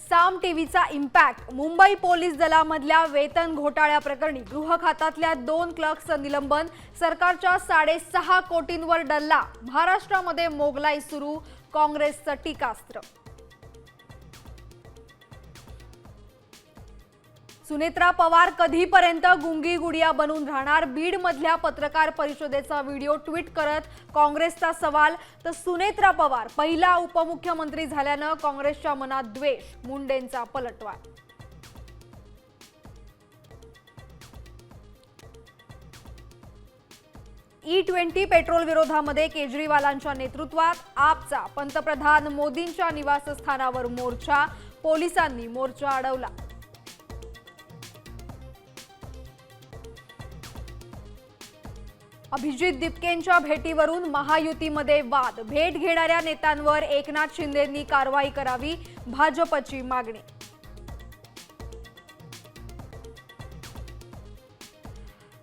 साम टीव्हीचा impact. Mumbai police दलामधल्या वेतन घोटाळ्याप्रकरणी गृह खात्यातल्या 2 क्लर्क्सचं निलंबन. सरकारच्या 6.5 कोटींवर डल्ला. महाराष्ट्रामध्ये मोगलाई सुरू. काँग्रेसचं टीकास्त्र. सुनेत्रा पवार कधीपर्यंत गुंगी गुडिया बनून राहणार? बीडमधल्या पत्रकार परिषदेचा व्हिडिओ ट्विट करत काँग्रेसचा सवाल. तर सुनेत्रा पवार पहिला उपमुख्यमंत्री झाल्यानं काँग्रेसच्या मनात द्वेष. मुंडेंचा पलटवार. E20 पेट्रोल विरोधामध्ये केजरीवालांच्या नेतृत्वात आपचा पंतप्रधान मोदींच्या निवासस्थानावर मोर्चा. पोलिसांनी मोर्चा अडवला. अभिजित दिपकेंच्या भेटीवरून महायुतीमध्ये वाद. भेट घेणाऱ्या नेत्यांवर एकनाथ शिंदेंनी कारवाई करावी. भाजपची मागणी.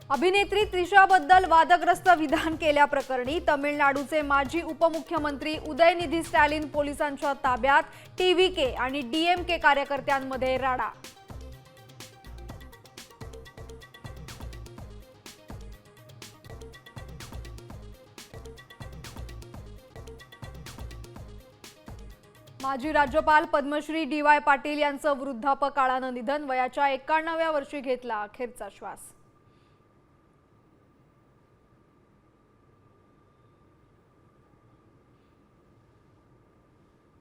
अभिनेत्री त्रिशाबद्दल वादग्रस्त विधान केल्याप्रकरणी तमिळनाडूचे माजी उपमुख्यमंत्री उदयनिधी स्टॅलिन पोलिसांच्या ताब्यात. TVK आणि DMK कार्यकर्त्यांमध्ये राडा. माजी राज्यपाल पद्मश्री DY पाटील यांचं वृद्धापकाळानं निधन. वयाच्या 91व्या वर्षी घेतला अखेरचा श्वास.